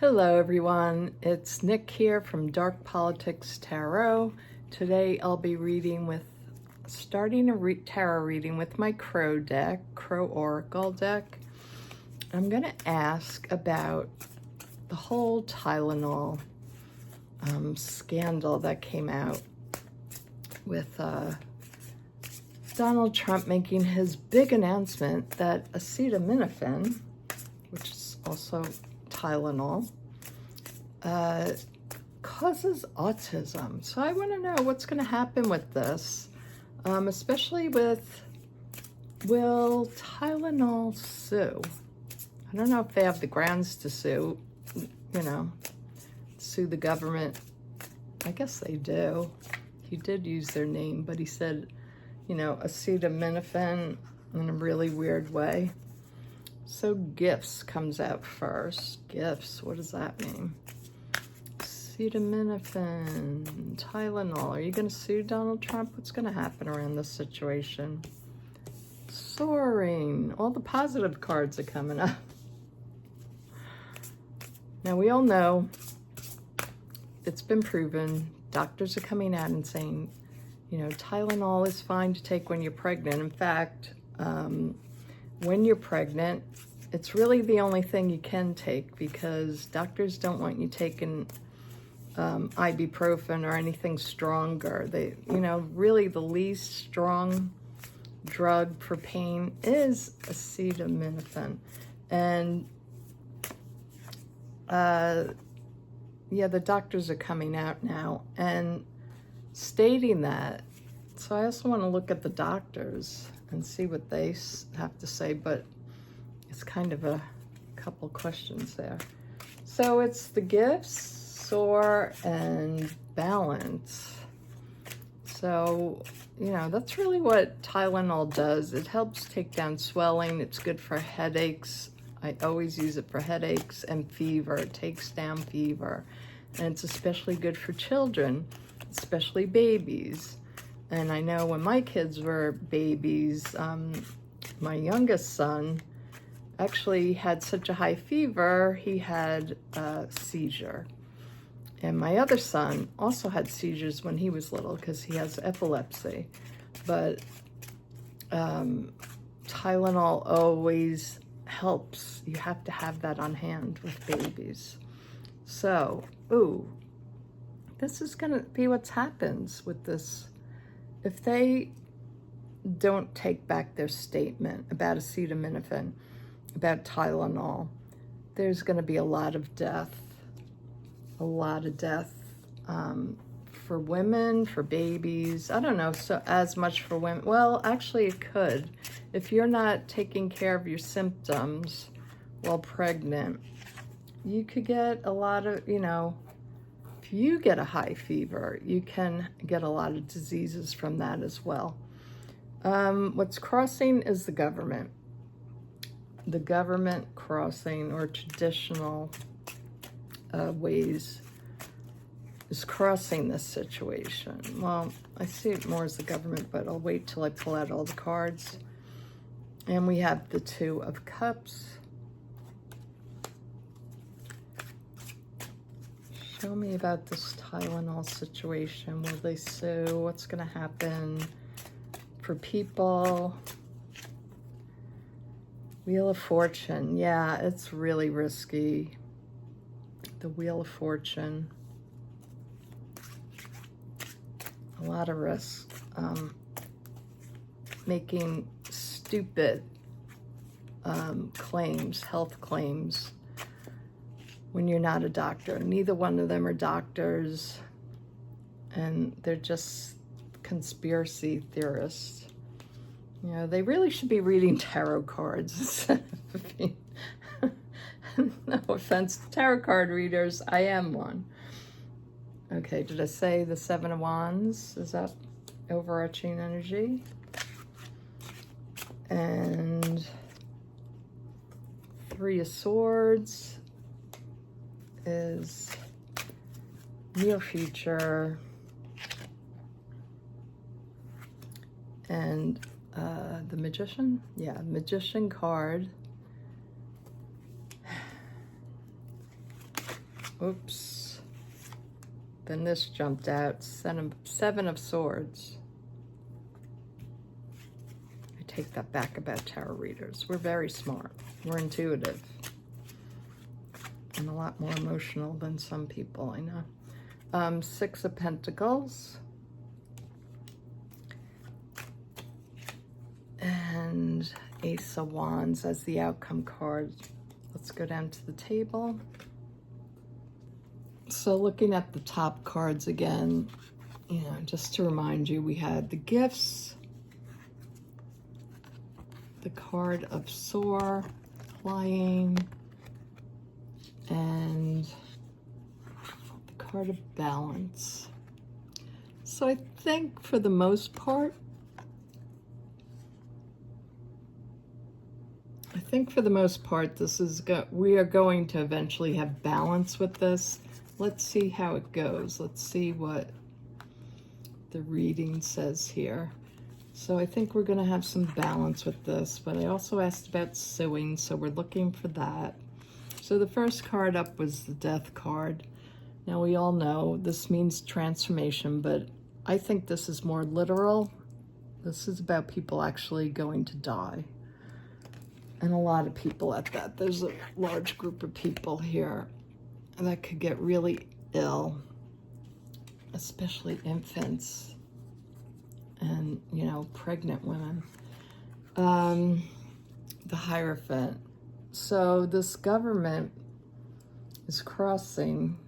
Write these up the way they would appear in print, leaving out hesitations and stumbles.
Hello everyone, it's Nick here from Dark Politics Tarot. Today I'll be starting a tarot reading with my Crow Oracle deck. I'm going to ask about the whole Tylenol scandal that came out with Donald Trump making his big announcement that acetaminophen, which is also Tylenol, causes autism. So I want to know what's going to happen with this, especially with, will Tylenol sue? I don't know if they have the grounds to sue, sue the government. I guess they do. He did use their name, but he said, acetaminophen in a really weird way. So gifts comes out first. Gifts, what does that mean? Acetaminophen, Tylenol. Are you going to sue Donald Trump? What's going to happen around this situation? Soaring. All the positive cards are coming up. Now we all know it's been proven. Doctors are coming out and saying, Tylenol is fine to take when you're pregnant. In fact, when you're pregnant, it's really the only thing you can take because doctors don't want you taking ibuprofen or anything stronger. They, really the least strong drug for pain is acetaminophen. And the doctors are coming out now and stating that. So I also want to look at the doctors and see what they have to say, but it's kind of a couple questions there. So it's the gifts, soar, and balance. So, that's really what Tylenol does. It helps take down swelling. It's good for headaches. I always use it for headaches and fever. It takes down fever. And it's especially good for children, especially babies. And I know when my kids were babies, my youngest son actually had such a high fever, he had a seizure. And my other son also had seizures when he was little because he has epilepsy. But Tylenol always helps. You have to have that on hand with babies. So, this is going to be what happens with this. If they don't take back their statement about acetaminophen, about Tylenol, there's going to be a lot of death for women, for babies. I don't know, so as much for women. Well, actually it could. If you're not taking care of your symptoms while pregnant, you could get a lot of, if you get a high fever, you can get a lot of diseases from that as well. What's crossing is the government. The government crossing, or traditional ways, is crossing this situation. Well, I see it more as the government, but I'll wait till I pull out all the cards. And we have the Two of Cups. Show me about this Tylenol situation. Will they sue? What's going to happen for people? Wheel of Fortune. Yeah, it's really risky. The Wheel of Fortune. A lot of risk. Making stupid claims, health claims, when you're not a doctor. Neither one of them are doctors, and they're just conspiracy theorists. They really should be reading tarot cards. No offense to tarot card readers, I am one. Okay, did I say the Seven of Wands? Is that overarching energy? And Three of Swords is near future. And the Magician? Yeah, Magician card Oops. Then this jumped out. Seven of Swords. I take that back about tarot readers. We're very smart. We're intuitive. And a lot more emotional than some people, I know. Six of Pentacles. And Ace of Wands as the outcome card. Let's go down to the table. So looking at the top cards again, you know, just to remind you, we had the gifts, the card of soar, flying, and the card of balance. So I think for the most part, this is we are going to eventually have balance with this. Let's see how it goes. Let's see what the reading says here. So I think we're going to have some balance with this, but I also asked about suing, so we're looking for that. So the first card up was the Death card. Now we all know this means transformation, but I think this is more literal. This is about people actually going to die. And a lot of people at that. There's a large group of people here that could get really ill, especially infants and, you know, pregnant women. The Hierophant. So this government is crossing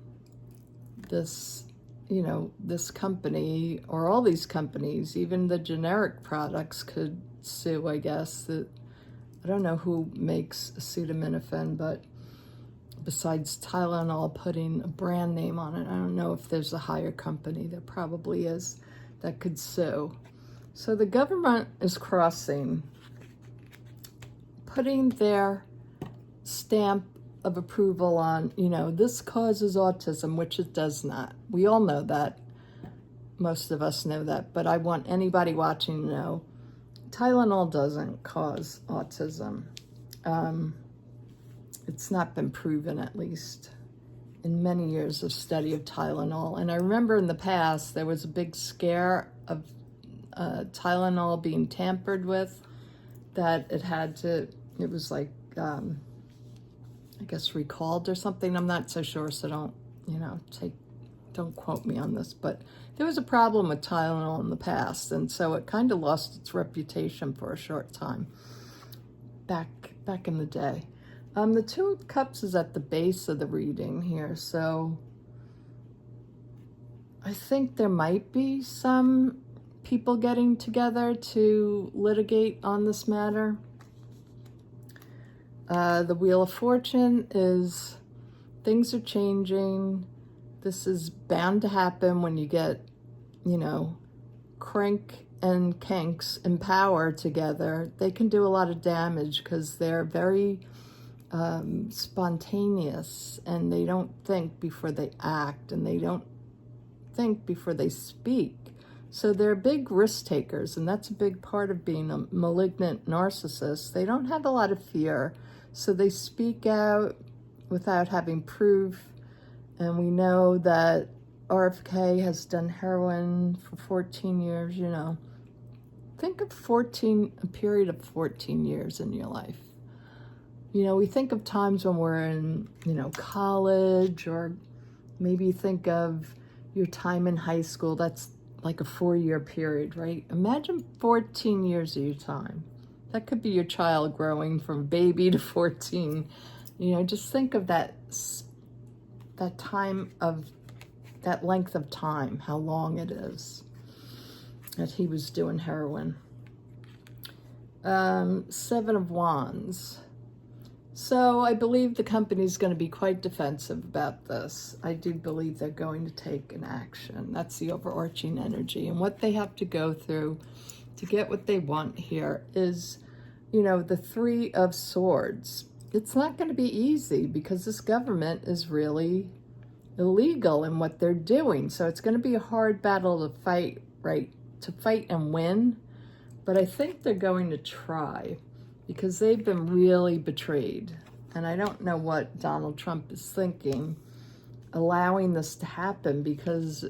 this, you know, this company, or all these companies, even the generic products could sue, I guess. I don't know who makes acetaminophen, but besides Tylenol putting a brand name on it, I don't know if there's a higher company, there probably is, that could sue. So the government is crossing, putting their stamp of approval on, you know, this causes autism, which it does not. We all know that. Most of us know that, but I want anybody watching to know Tylenol doesn't cause autism. It's not been proven, at least, in many years of study of Tylenol. And I remember in the past, there was a big scare of Tylenol being tampered with, that it was like, I guess recalled or something. I'm not so sure, so don't, you know, don't quote me on this, but there was a problem with Tylenol in the past, and so it kind of lost its reputation for a short time back in the day. The Two of Cups is at the base of the reading here, so I think there might be some people getting together to litigate on this matter. The Wheel of Fortune is things are changing. This is bound to happen when you get, you know, crank and kinks in power together. They can do a lot of damage because they're very spontaneous, and they don't think before they act, and they don't think before they speak. So they're big risk takers, and that's a big part of being a malignant narcissist. They don't have a lot of fear, so they speak out without having proof. And we know that RFK has done heroin for 14 years, you know. Think of a period of 14 years in your life. You know, we think of times when we're in, you know, college, or maybe think of your time in high school. That's like a 4-year period, right? Imagine 14 years of your time. That could be your child growing from baby to 14. You know, just think of that length of time, how long it is that he was doing heroin. Seven of Wands. So I believe the company's going to be quite defensive about this. I do believe they're going to take an action. That's the overarching energy. And what they have to go through to get what they want here is, you know, the Three of Swords. It's not going to be easy because this government is really illegal in what they're doing. So it's going to be a hard battle to fight, right? To fight and win. But I think they're going to try, because they've been really betrayed. And I don't know what Donald Trump is thinking allowing this to happen, because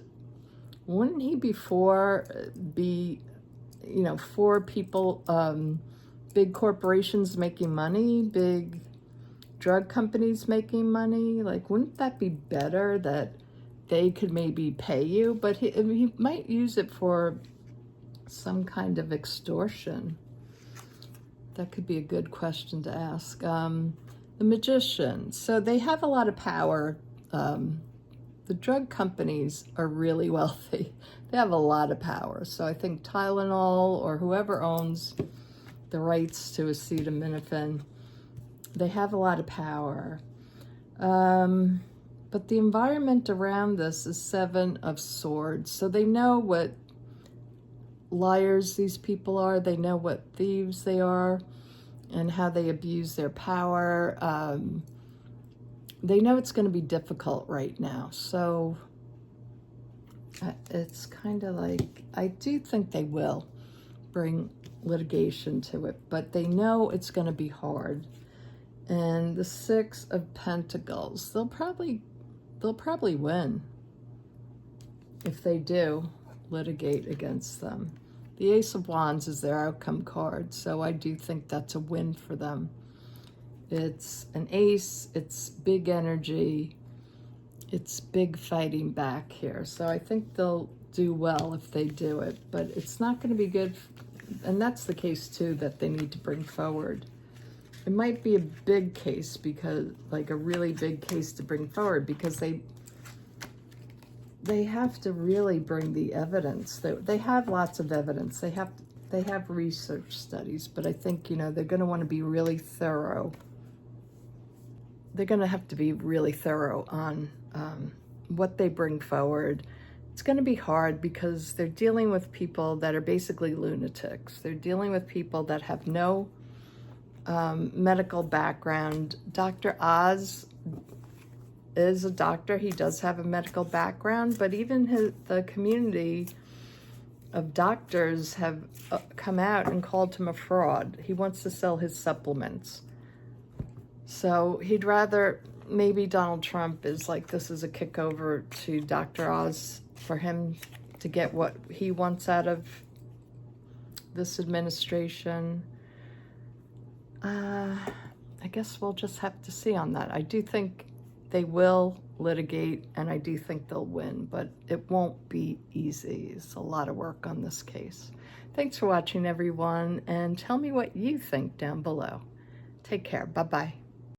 wouldn't he before be, you know, for people, big corporations making money, big drug companies making money? Like, wouldn't that be better that they could maybe pay you? But he might use it for some kind of extortion. That could be a good question to ask. The Magician. So they have a lot of power. The drug companies are really wealthy. They have a lot of power. So I think Tylenol, or whoever owns the rights to acetaminophen, they have a lot of power. But the environment around this is 7 of Swords. So they know what liars these people are. They know what thieves they are and how they abuse their power. They know it's going to be difficult right now. So it's kind of like, I do think they will bring litigation to it, but they know it's going to be hard. And the 6 of Pentacles, they'll probably win if they do litigate against them. The Ace of Wands is their outcome card, so I do think that's a win for them. It's an ace, it's big energy, it's big fighting back here. So I think they'll do well if they do it, but it's not going to be good. And that's the case too that they need to bring forward. It might be a big case, because like a really big case to bring forward, because they have to really bring the evidence. They have lots of evidence. They have research studies, but I think, you know, they're going to want to be really thorough. They're going to have to be really thorough on what they bring forward. It's going to be hard because they're dealing with people that are basically lunatics. They're dealing with people that have no medical background. Dr. Oz is a doctor. He does have a medical background, but even the community of doctors have come out and called him a fraud. He wants to sell his supplements. So he'd rather, maybe Donald Trump is like, this is a kick over to Dr. Oz for him to get what he wants out of this administration. I guess we'll just have to see on that. I do think they will litigate, and I do think they'll win, but it won't be easy. It's a lot of work on this case. Thanks for watching, everyone, and tell me what you think down below. Take care. Bye-bye.